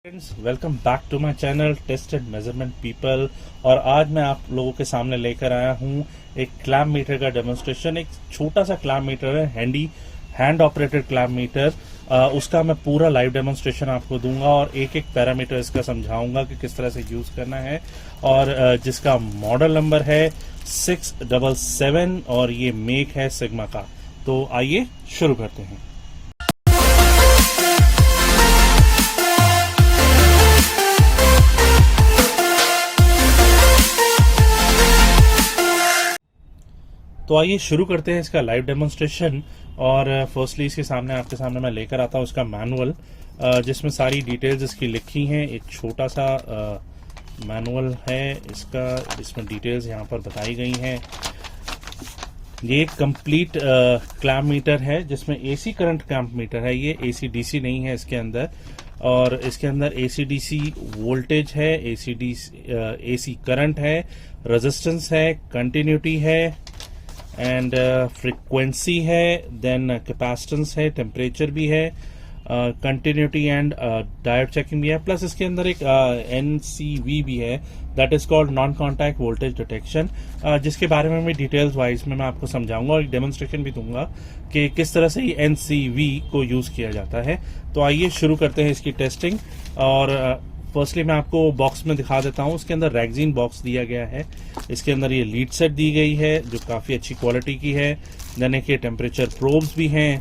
Friends, welcome back to my channel tested measurement people. और आज मैं आप लोगों के सामने लेकर आया हूं एक क्लैम्प मीटर का डेमोन्स्ट्रेशन। एक छोटा सा क्लैम्प मीटर है, हैंड ऑपरेटेड क्लैम्प मीटर। उसका मैं पूरा लाइव डेमोन्स्ट्रेशन आपको दूंगा और एक एक पैरामीटर इसका समझाऊंगा कि किस तरह से यूज करना है। और जिसका मॉडल नंबर है 677 और ये मेक है सिग्मा का। तो आइए शुरू करते हैं। तो आइए शुरू करते हैं इसका लाइव डेमोन्स्ट्रेशन। और फर्स्टली इसके सामने आपके सामने मैं लेकर आता हूँ इसका मैनुअल, जिसमें सारी डिटेल्स इसकी लिखी हैं। एक छोटा सा मैनुअल है इसका, जिसमें डिटेल्स यहाँ पर बताई गई हैं। ये एक कंप्लीट क्लैम्प मीटर है जिसमें एसी करंट क्लैम्प मीटर है। ये एसी डीसी नहीं है इसके अंदर। और इसके अंदर एसी डीसी वोल्टेज है, एसी करंट है, रेजिस्टेंस है, कंटिन्यूटी है एंड फ्रीक्वेंसी है, देन कैपेसिटेंस है, टेम्परेचर भी है, कंटिन्यूटी एंड डायोड चेकिंग भी है। प्लस इसके अंदर एक NCV भी है, that is called non contact voltage detection, जिसके बारे में भी डिटेल्स वाइज में मैं आपको समझाऊंगा और एक डेमोन्स्ट्रेशन भी दूंगा कि किस तरह से ये NCV को यूज किया जाता है। तो आइए शुरू करते हैं इसकी टेस्टिंग। और फर्स्टली मैं आपको बॉक्स में दिखा देता हूँ। इसके अंदर रैगजीन बॉक्स दिया गया है। इसके अंदर ये लीड सेट दी गई है जो काफ़ी अच्छी क्वालिटी की है। देन एक ये टेम्परेचर प्रोब्स भी हैं,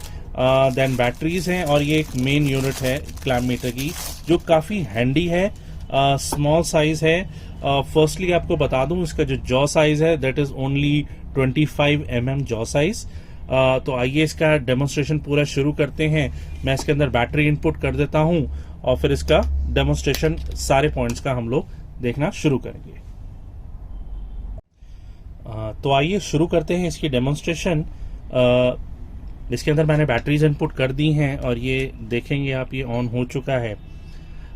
देन बैटरीज हैं और ये एक मेन यूनिट है क्लैम्प मीटर की जो काफ़ी हैंडी है, स्मॉल साइज है। फर्स्टली आपको बता दूं इसका जो जॉ साइज है that is only 25 mm jaw size. तो आइए इसका डेमोन्स्ट्रेशन पूरा शुरू करते हैं। मैं इसके अंदर बैटरी इनपुट कर देता हूं और फिर इसका डेमोन्स्ट्रेशन सारे पॉइंट्स का हम लोग देखना शुरू करेंगे। तो आइए शुरू करते हैं इसकी डेमोन्स्ट्रेशन। इसके अंदर मैंने बैटरीज इनपुट कर दी हैं और ये देखेंगे आप, ये ऑन हो चुका है।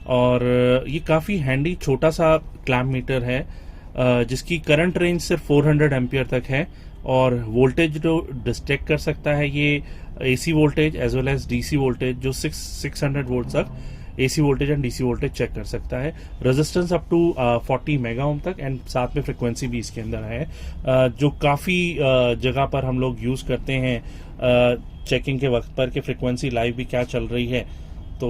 और ये काफ़ी हैंडी छोटा सा क्लैम्प मीटर है, जिसकी करंट रेंज सिर्फ 400 एम्पियर तक है। और वोल्टेज जो डिटेक्ट कर सकता है ये AC voltage as well as DC voltage, जो 600 वोल्ट तक AC voltage and DC voltage check कर सकता है। Resistance up to 40 mega ohm तक एंड साथ में फ्रिक्वेंसी भी इसके अंदर है, जो काफ़ी जगह पर हम लोग यूज़ करते हैं चेकिंग के वक्त पर कि फ्रिक्वेंसी लाइव भी क्या चल रही है। तो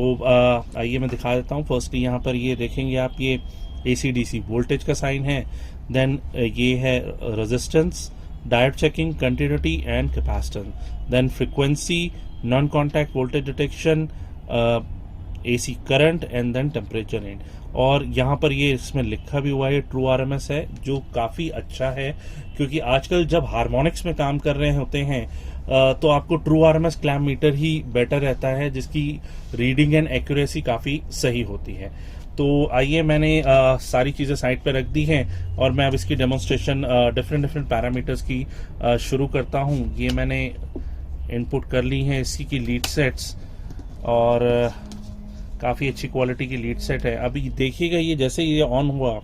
आइए मैं दिखा देता हूँ। फर्स्टली यहाँ पर ये देखेंगे आप, ये AC DC वोल्टेज का साइन है। देन ये है resistance, diode checking, continuity and capacitance, then frequency, non contact voltage detection, AC current and then temperature and. और यहाँ पर ये इसमें लिखा भी हुआ है ट्रू RMS है, जो काफ़ी अच्छा है क्योंकि आजकल जब हार्मोनिक्स में काम कर रहे होते हैं तो आपको ट्रू RMS क्लैम्प मीटर ही बेटर रहता है, जिसकी रीडिंग एंड एक्यूरेसी काफ़ी सही होती है। तो आइए मैंने सारी चीज़ें साइड पे रख दी हैं और मैं अब इसकी डेमोन्स्ट्रेशन डिफरेंट पैरामीटर्स की शुरू करता हूँ। ये मैंने इनपुट कर ली हैं इसी की लीड सेट्स और काफ़ी अच्छी क्वालिटी की लीड सेट है। अभी देखिएगा ये जैसे ये ऑन हुआ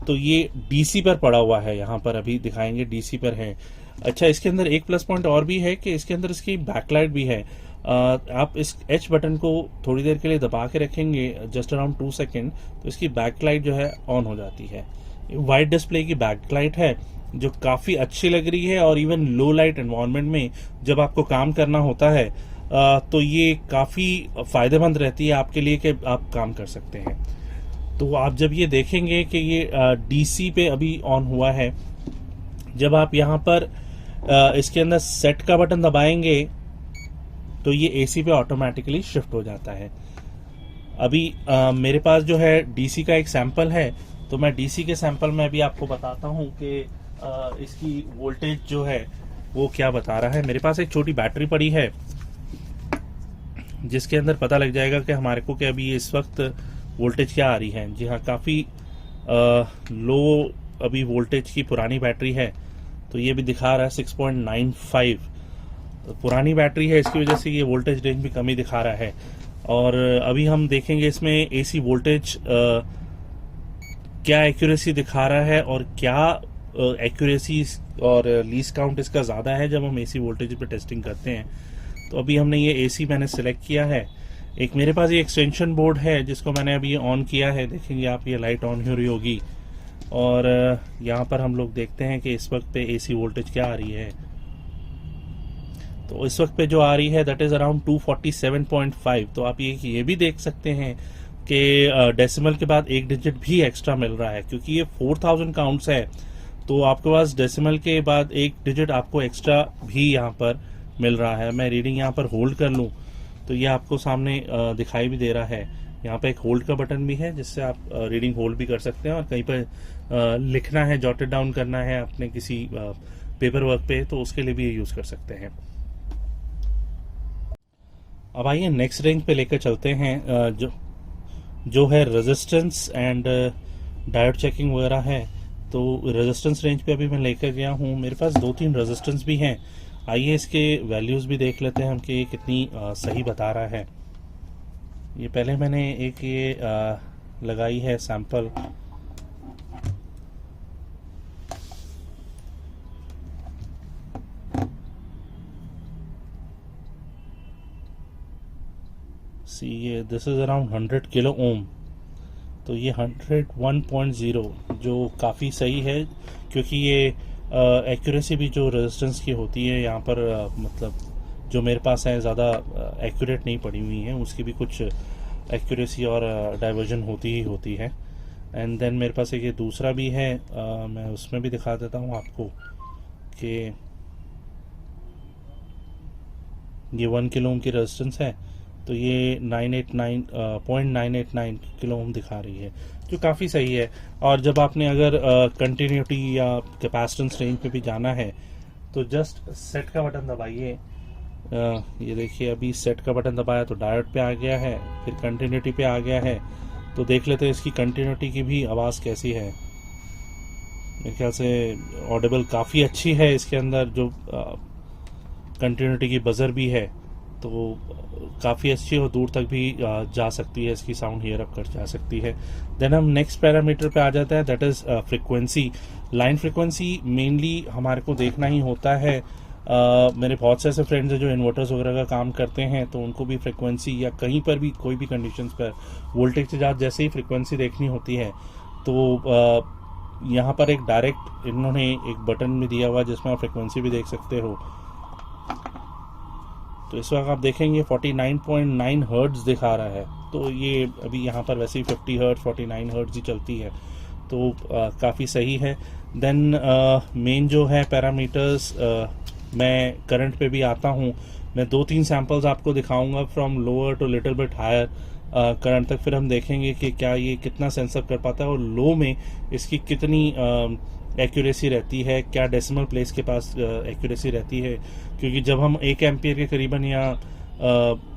तो ये DC पर पड़ा हुआ है, यहाँ पर अभी दिखाएंगे DC पर है। अच्छा, इसके अंदर एक प्लस पॉइंट और भी है कि इसके अंदर इसकी बैकलाइट भी है। आप इस H बटन को थोड़ी देर के लिए दबा के रखेंगे, जस्ट अराउंड 2 सेकेंड, तो इसकी बैकलाइट जो है ऑन हो जाती है। वाइट डिस्प्ले की बैकलाइट है जो काफ़ी अच्छी लग रही है और इवन लो लाइट एनवायरनमेंट में जब आपको काम करना होता है तो ये काफ़ी फ़ायदेमंद रहती है आपके लिए कि आप काम कर सकते हैं। तो आप जब ये देखेंगे कि ये DC पे अभी ऑन हुआ है, जब आप यहाँ पर इसके अंदर सेट का बटन दबाएंगे तो ये AC पे ऑटोमेटिकली शिफ्ट हो जाता है। अभी मेरे पास जो है DC का एक सैंपल है, तो मैं DC के सैंपल में अभी आपको बताता हूँ कि इसकी वोल्टेज जो है वो क्या बता रहा है। मेरे पास एक छोटी बैटरी पड़ी है जिसके अंदर पता लग जाएगा कि हमारे को कि अभी इस वक्त वोल्टेज क्या आ रही है। जी हाँ, काफ़ी लो अभी वोल्टेज की पुरानी बैटरी है, तो ये भी दिखा रहा है 6.95। तो पुरानी बैटरी है, इसकी वजह से ये वोल्टेज रेंज भी कमी दिखा रहा है। और अभी हम देखेंगे इसमें AC वोल्टेज क्या एक्यूरेसी दिखा रहा है और क्या एक्यूरेसी और लीस्ट काउंट इसका ज़्यादा है जब हम AC वोल्टेज पे टेस्टिंग करते हैं। तो अभी हमने ये AC मैंने सिलेक्ट किया है एक मेरे पास ये एक्सटेंशन बोर्ड है जिसको मैंने अभी ऑन किया है, देखेंगे आप ये लाइट ऑन हो रही होगी। और यहाँ पर हम लोग देखते हैं कि इस वक्त पे एसी वोल्टेज क्या आ रही है। तो इस वक्त पे जो आ रही है दैट इज़ अराउंड 247.5। तो आप ये भी देख सकते हैं कि डेसिमल के बाद एक डिजिट भी एक्स्ट्रा मिल रहा है, क्योंकि ये 4000 काउंट्स है तो आपके पास डेसिमल के बाद एक डिजिट आपको एक्स्ट्रा भी यहाँ पर मिल रहा है। मैं रीडिंग यहाँ पर होल्ड कर लूँ तो ये आपको सामने दिखाई भी दे रहा है। यहाँ पे एक होल्ड का बटन भी है जिससे आप रीडिंग होल्ड भी कर सकते हैं, और कहीं पर लिखना है, जॉटेड डाउन करना है अपने किसी पेपर वर्क पे, तो उसके लिए भी ये यूज़ कर सकते हैं। अब आइए नेक्स्ट रेंज पे लेकर चलते हैं, जो है रेजिस्टेंस एंड डायोड चेकिंग वगैरह है। तो रेजिस्टेंस रेंज पे अभी मैं लेकर गया हूँ, मेरे पास 2-3 रेजिस्टेंस भी हैं। आइए इसके वैल्यूज़ भी देख लेते हैं हम कि ये कितनी सही बता रहा है। ये पहले मैंने एक ये लगाई है सैंपल, सी ये this is around 100 kilo ohm. तो ये 101.0 जो काफ़ी सही है, क्योंकि ये एक्यूरेसी भी जो रेजिस्टेंस की होती है यहाँ पर मतलब जो मेरे पास है ज़्यादा एक्यूरेट नहीं पड़ी हुई है, उसकी भी कुछ एक्यूरेसी और डाइवर्जन होती ही होती है। एंड देन मेरे पास एक ये दूसरा भी है, मैं उसमें भी दिखा देता हूँ आपको कि ये 1 किलो ओम की रेजिस्टेंस है, तो ये 989.989 किलो ओम दिखा रही है, जो काफ़ी सही है। और जब आपने अगर कंटिन्यूटी या कैपेसिटेंस रेंज पे भी जाना है तो जस्ट सेट का बटन दबाइए। ये देखिए अभी सेट का बटन दबाया तो डायोड पे आ गया है, फिर कंटिन्यूटी पे आ गया है। तो देख लेते हैं इसकी कंटिन्यूटी की भी आवाज़ कैसी है। मेरे ख्याल से ऑडिबल काफ़ी अच्छी है इसके अंदर, जो कंटिन्यूटी की बजर भी है तो काफ़ी अच्छी और दूर तक भी जा सकती है, इसकी साउंड हियर अप कर जा सकती है। देन हम नेक्स्ट पैरामीटर पे आ जाता है, that is frequency. Line frequency mainly हमारे को देखना ही होता है। मेरे बहुत से ऐसे फ्रेंड्स हैं जो इन्वर्टर्स वगैरह का काम करते हैं, तो उनको भी फ्रिक्वेंसी या कहीं पर भी कोई भी कंडीशंस पर वोल्टेज के साथ जैसे ही फ्रिक्वेंसी देखनी होती है तो यहाँ पर एक डायरेक्ट इन्होंने एक बटन भी दिया हुआ जिसमें आप फ्रिक्वेंसी भी देख सकते हो। तो इस वक्त आप देखेंगे 49.9 हर्ट्ज दिखा रहा है, तो ये अभी यहाँ पर वैसे ही 50 हर्ट्ज 49 हर्ट्ज ही चलती है, तो काफ़ी सही है। देन मेन जो है पैरामीटर्स, मैं करंट पे भी आता हूँ। मैं 2-3 सैम्पल्स आपको दिखाऊंगा from lower to little bit higher current तक, फिर हम देखेंगे कि क्या ये कितना सेंसर कर पाता है और लो में इसकी कितनी एक्यूरेसी रहती है, क्या डेसिमल प्लेस के पास एक्यूरेसी रहती है। क्योंकि जब हम 1 एम्पियर के करीबन या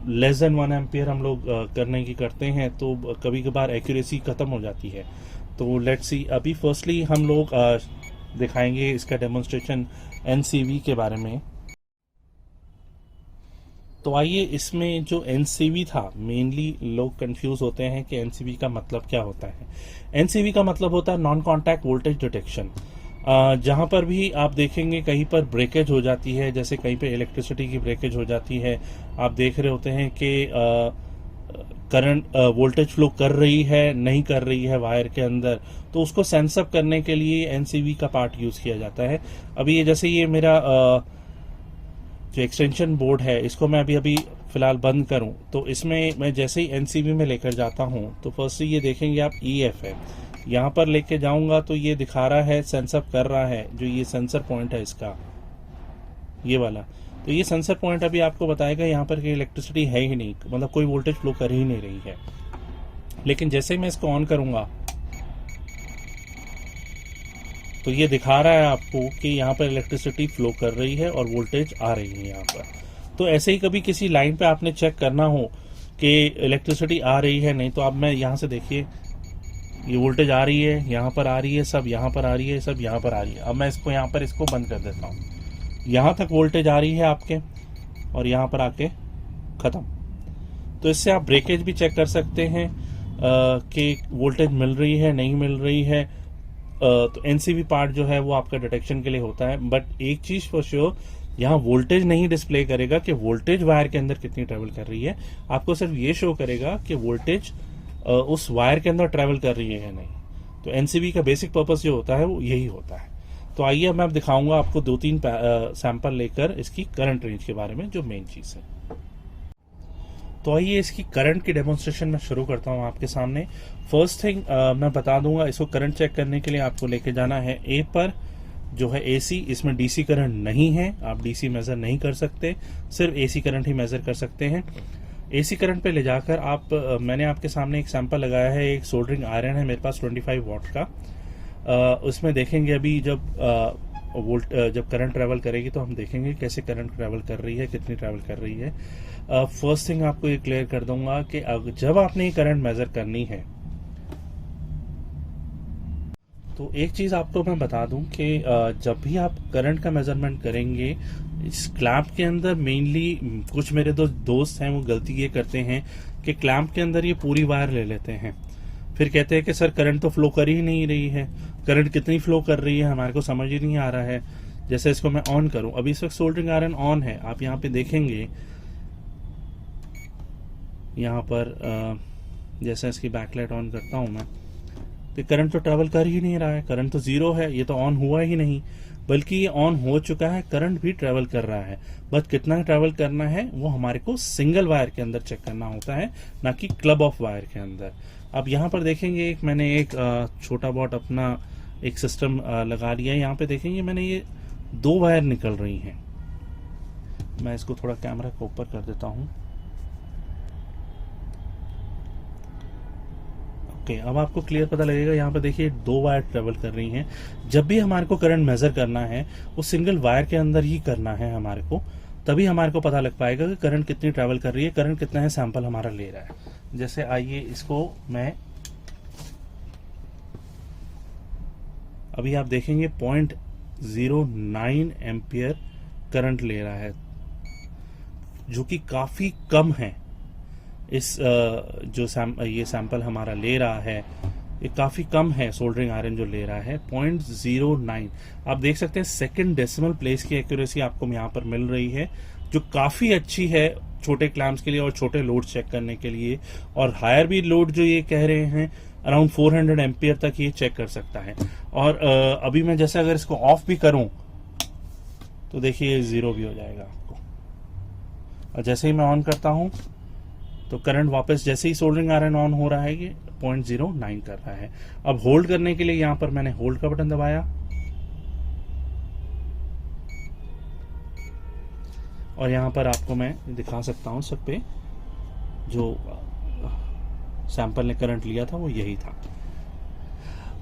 लेस देन 1 एम्पियर हम लोग करने की करते हैं तो कभी कभार एक्यूरेसी ख़त्म हो जाती है। तो लेट्स सी, अभी फर्स्टली हम लोग दिखाएंगे इसका डेमोन्स्ट्रेशन एनसीवी के बारे में। तो आइए, इसमें जो एनसीवी था, मेनली लोग कंफ्यूज होते हैं कि एनसीवी का मतलब क्या होता है। एनसीवी का मतलब होता है नॉन कॉन्टैक्ट वोल्टेज डिटेक्शन। जहाँ पर भी आप देखेंगे कहीं पर ब्रेकेज हो जाती है, जैसे कहीं पे इलेक्ट्रिसिटी की ब्रेकेज हो जाती है, आप देख रहे होते हैं कि करंट वोल्टेज फ्लो कर रही है नहीं कर रही है वायर के अंदर, तो उसको सेंस अप करने के लिए एनसीवी का पार्ट यूज़ किया जाता है। अभी ये जैसे ये मेरा जो एक्सटेंशन बोर्ड है, इसको मैं अभी फ़िलहाल बंद करूं तो इसमें मैं जैसे ही एनसीवी में लेकर जाता हूं तो फर्स्टली ये देखेंगे आप ईएफ है, यहाँ पर लेके जाऊंगा तो ये दिखा रहा है सेंसर कर रहा है, जो ये सेंसर पॉइंट है इसका ये वाला। तो ये सेंसर पॉइंट अभी आपको बताएगा यहाँ पर कि इलेक्ट्रिसिटी है ही नहीं, मतलब कोई वोल्टेज फ्लो कर ही नहीं रही है। लेकिन जैसे ही मैं इसको ऑन करूंगा तो ये दिखा रहा है आपको कि यहाँ पर इलेक्ट्रिसिटी फ्लो कर रही है और वोल्टेज आ रही है यहाँ पर। तो ऐसे ही कभी किसी लाइन पे आपने चेक करना हो कि इलेक्ट्रिसिटी आ रही है नहीं, तो अब मैं यहाँ से देखिए ये वोल्टेज आ रही है, यहाँ पर आ रही है, सब यहाँ पर आ रही है, सब यहाँ पर आ रही है। अब मैं इसको यहाँ पर इसको बंद कर देता हूँ, यहाँ तक वोल्टेज आ रही है आपके और यहाँ पर आके ख़त्म। तो इससे आप ब्रेकेज भी चेक कर सकते हैं कि वोल्टेज मिल रही है नहीं मिल रही है। तो एनसीवी पार्ट जो है वो आपका डिटेक्शन के लिए होता है। बट एक चीज़ फॉर श्योर यहाँ वोल्टेज नहीं डिस्प्ले करेगा कि वोल्टेज वायर के अंदर कितनी ट्रेवल कर रही है, आपको सिर्फ ये शो करेगा कि वोल्टेज उस वायर के अंदर ट्रेवल कर रही है या नहीं। तो एनसीबी का बेसिक पर्पस जो होता है वो यही होता है। तो आइए मैं अब दिखाऊंगा आपको 2-3 सैंपल लेकर इसकी करंट रेंज के बारे में, जो मेन चीज है। तो आइए इसकी करंट की डेमोन्स्ट्रेशन मैं शुरू करता हूं आपके सामने। फर्स्ट थिंग मैं बता दूंगा, इसको करंट चेक करने के लिए आपको लेके जाना है ए पर, जो है एसी। इसमें डीसी करंट नहीं है, आप डीसी मेजर नहीं कर सकते, सिर्फ एसी करंट ही मेजर कर सकते हैं। एसी करंट पे ले जाकर आप मैंने आपके सामने एक सैंपल लगाया है, एक सोल्डरिंग आयरन है मेरे पास 25 वॉट का। उसमें देखेंगे अभी जब करंट ट्रेवल करेगी तो हम देखेंगे कैसे करंट ट्रेवल कर रही है, कितनी ट्रेवल कर रही है। फर्स्ट थिंग आपको ये क्लियर कर दूंगा कि जब आपने ये करंट मेजर करनी है, तो एक चीज आपको मैं बता दूं कि जब भी आप करंट का मेजरमेंट करेंगे, इस क्लैंप के अंदर मेनली कुछ मेरे दोस्त हैं वो गलती ये करते हैं कि क्लैंप के अंदर ये पूरी वायर ले लेते हैं, फिर कहते हैं कि सर करंट तो फ्लो कर ही नहीं रही है, करंट कितनी फ्लो कर रही है हमारे को समझ ही नहीं आ रहा है। जैसे इसको मैं ऑन करूं, अभी इस वक्त सोल्डरिंग आयरन ऑन है, आप यहाँ पे देखेंगे, यहाँ पर जैसे इसकी बैकलाइट ऑन करता हूं मैं, तो करंट तो ट्रेवल कर ही नहीं रहा है, करंट तो जीरो है, ये तो ऑन हुआ ही नहीं, बल्कि ये ऑन हो चुका है, करंट भी ट्रेवल कर रहा है। बस कितना ट्रेवल करना है वो हमारे को सिंगल वायर के अंदर चेक करना होता है, ना कि क्लब ऑफ वायर के अंदर। अब यहाँ पर देखेंगे मैंने एक छोटा बहुत अपना एक सिस्टम लगा लिया है। यहाँ पे देखेंगे मैंने ये 2 वायर निकल रही हैं। मैं इसको थोड़ा कैमरा को ऊपर कर देता हूँ। ओके, अब आपको क्लियर पता लगेगा। यहाँ पे देखिए 2 वायर ट्रेवल कर रही हैं। जब भी हमारे को करंट मेजर करना है वो सिंगल वायर के अंदर ही करना है हमारे को, तभी हमारे को पता लग पाएगा कि करंट कितनी ट्रेवल कर रही है, करंट कितना है सैंपल हमारा ले रहा है। जैसे आइए इसको मैं अभी आप देखेंगे 0.09 एम्पियर करंट ले रहा है, जो कि काफी कम है। इस ये सैंपल हमारा ले रहा है, ये काफी कम है। सोल्डरिंग आयरन जो ले रहा है 0.09, आप देख सकते हैं सेकंड डेसिमल प्लेस की एक्यूरेसी आपको यहाँ पर मिल रही है, जो काफी अच्छी है छोटे क्लैम्प्स के लिए और छोटे लोड चेक करने के लिए। और हायर भी लोड जो ये कह रहे हैं अराउंड 400 एम्पियर तक ये चेक कर सकता है। और अभी मैं जैसे अगर इसको ऑफ भी करूं तो देखिए ये जीरो भी हो जाएगा आपको, और जैसे ही मैं ऑन करता हूं तो करंट वापस, जैसे ही सोल्डरिंग आयरन ऑन हो रहा है, ये 0.09 कर रहा है। अब होल्ड करने के लिए यहां पर मैंने होल्ड का बटन दबाया, और यहां पर आपको मैं दिखा सकता हूं सब पे जो सैंपल ने करंट लिया था वो यही था।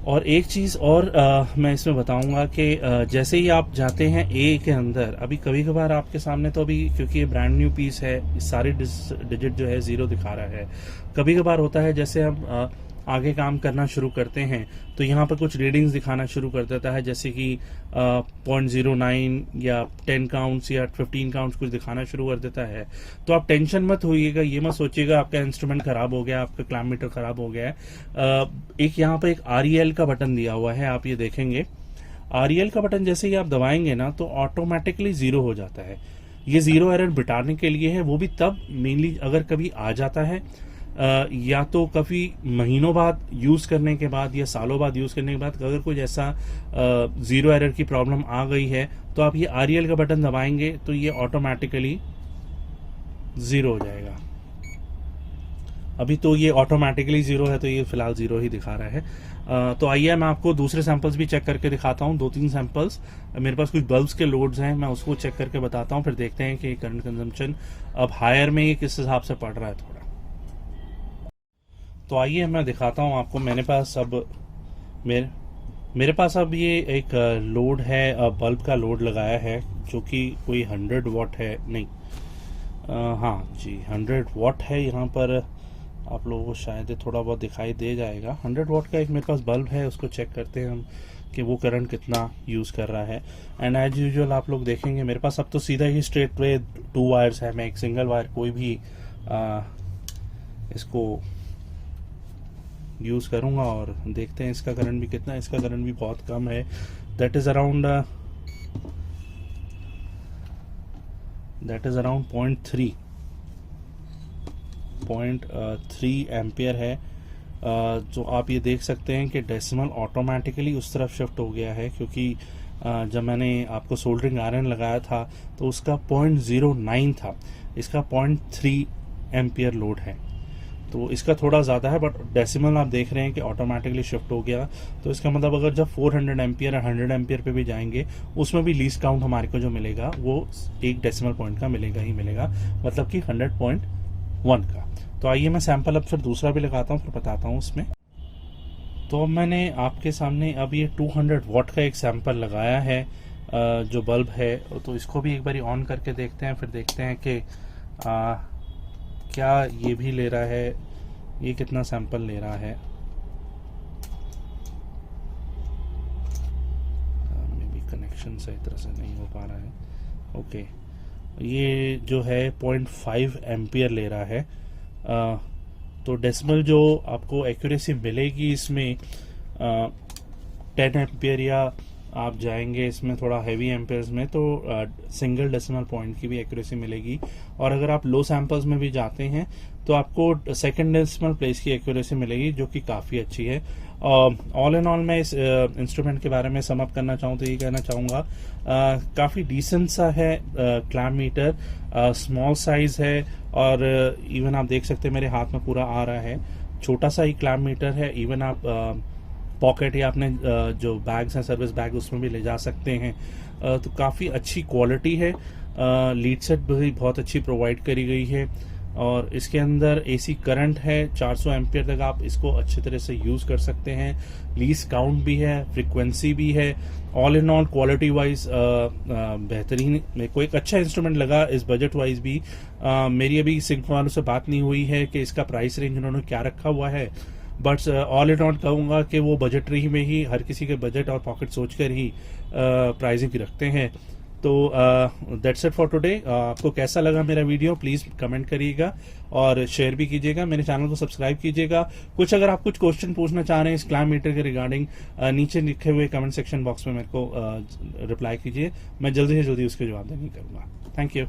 और एक चीज और मैं इसमें बताऊंगा कि जैसे ही आप जाते हैं ए के अंदर, अभी कभी कभार आपके सामने तो अभी क्योंकि ये ब्रांड न्यू पीस है, सारे डिजिट जो है जीरो दिखा रहा है। कभी कभार होता है जैसे हम आगे काम करना शुरू करते हैं तो यहाँ पर कुछ रीडिंग्स दिखाना शुरू कर देता है, जैसे कि 0.09 या 10 काउंट्स या 15 काउंट्स कुछ दिखाना शुरू कर देता है। तो आप टेंशन मत होइएगा, ये मत सोचिएगा आपका इंस्ट्रूमेंट खराब हो गया, आपका क्लैम्प मीटर खराब हो गया है। एक यहाँ पर एक REL का बटन दिया हुआ है, आप ये देखेंगे। REL का बटन जैसे ही आप दबाएंगे ना तो ऑटोमेटिकली जीरो हो जाता है। ये जीरो एरर बिटाने के लिए है, वो भी तब मेनली अगर कभी आ जाता है या तो काफी महीनों बाद यूज करने के बाद या सालों बाद यूज करने के बाद, अगर कुछ ऐसा जीरो एरर की प्रॉब्लम आ गई है तो आप ये REL का बटन दबाएंगे तो ये ऑटोमेटिकली जीरो हो जाएगा। अभी तो ये ऑटोमेटिकली जीरो है, तो ये फिलहाल जीरो ही दिखा रहा है। तो आइए मैं आपको दूसरे सैंपल्स भी चेक करके दिखाता हूँ, 2-3 सैंपल्स। मेरे पास कुछ बल्ब्स के लोड्स हैं, मैं उसको चेक करके बताता हूँ, फिर देखते हैं कि करंट कंजम्पशन अब हायर में ये किस हिसाब से पड़ रहा है थोड़ा। तो आइए मैं दिखाता हूँ आपको। मेरे पास अब ये एक लोड है, बल्ब का लोड लगाया है, जो कि कोई 100 वॉट है, नहीं हाँ जी 100 वॉट है। यहाँ पर आप लोगों को शायद थोड़ा बहुत दिखाई दे जाएगा। 100 वॉट का एक मेरे पास बल्ब है, उसको चेक करते हैं हम कि वो करंट कितना यूज़ कर रहा है। एंड एज यूजुअल आप लोग देखेंगे मेरे पास अब तो सीधा ही स्ट्रेट वे 2 वायर्स है, मैं एक सिंगल वायर कोई भी इसको यूज़ करूँगा और देखते हैं इसका करंट भी कितना है। इसका करंट भी बहुत कम है, that is around that is around 0.3 ampere है। जो आप ये देख सकते हैं कि डेसिमल ऑटोमेटिकली उस तरफ शिफ्ट हो गया है, क्योंकि जब मैंने आपको सोल्डरिंग आयरन लगाया था तो उसका 0.09 था, इसका 0.3 एम्पियर लोड है, तो इसका थोड़ा ज़्यादा है, बट डेसिमल आप देख रहे हैं कि ऑटोमेटिकली शिफ्ट हो गया। तो इसका मतलब अगर जब 400 एम्पियर या 100 एम्पियर पे भी जाएंगे, उसमें भी लीस्ट काउंट हमारे को जो मिलेगा वो 1 डेसिमल पॉइंट का मिलेगा ही मिलेगा, मतलब कि 100.1 का। तो आइए मैं सैंपल अब फिर दूसरा भी लगाता हूँ, फिर बताता हूँ उसमें। तो अब मैंने आपके सामने अब ये 200 वाट का एक सैंपल लगाया है जो बल्ब है, तो इसको भी एक बारी ऑन करके देखते हैं, फिर देखते हैं कि क्या ये भी ले रहा है, ये कितना सैंपल ले रहा है। मे बी कनेक्शन सही तरह से नहीं हो पा रहा है। ओके, ये जो है 0.5 एम्पियर ले रहा है। तो डेसिमल जो आपको एक्यूरेसी मिलेगी इसमें 10 एम्पियर, या आप जाएंगे इसमें थोड़ा हैवी एम्पेयर्स में तो सिंगल डेसिमल पॉइंट की भी एक्यूरेसी मिलेगी। और अगर आप लो सैंपल्स में भी जाते हैं तो आपको सेकंड डेसिमल प्लेस की एक्यूरेसी मिलेगी, जो कि काफ़ी अच्छी है। ऑल एंड ऑल मैं इस इंस्ट्रूमेंट के बारे में सम अप करना चाहूँ तो ये कहना चाहूँगा, काफ़ी डिसेंट सा है क्लैम्प मीटर, स्मॉल साइज है, और इवन आप देख सकते हैं मेरे हाथ में पूरा आ रहा है, छोटा सा ही क्लैम्प मीटर है। इवन आप पॉकेट या अपने जो बैग्स हैं सर्विस बैग उसमें भी ले जा सकते हैं। तो काफ़ी अच्छी क्वालिटी है, लीड सेट भी बहुत अच्छी प्रोवाइड करी गई है, और इसके अंदर एसी करंट है 400 एम्पियर तक आप इसको अच्छी तरह से यूज़ कर सकते हैं। लीज काउंट भी है, फ्रीक्वेंसी भी है। All in all quality wise बेहतरीन मेरे को एक अच्छा इंस्ट्रूमेंट लगा इस बजट वाइज भी। मेरी अभी सिग्मा वालों से बात नहीं हुई है कि इसका प्राइस रेंज उन्होंने क्या रखा हुआ है, बट ऑल इन ऑल कहूँगा कि वो बजटरी में ही, हर किसी के बजट और पॉकेट सोच कर ही प्राइसिंग रखते हैं। तो दैट्स इट फॉर टुडे। आपको कैसा लगा मेरा वीडियो प्लीज़ कमेंट करिएगा और शेयर भी कीजिएगा, मेरे चैनल को सब्सक्राइब कीजिएगा। कुछ अगर आप कुछ क्वेश्चन पूछना चाह रहे हैं इस क्लैम्प मीटर के रिगार्डिंग, नीचे लिखे हुए कमेंट सेक्शन बॉक्स में मेरे को रिप्लाई कीजिए, मैं जल्दी से जल्दी उसके जवाब देने करूँगा। Thank you.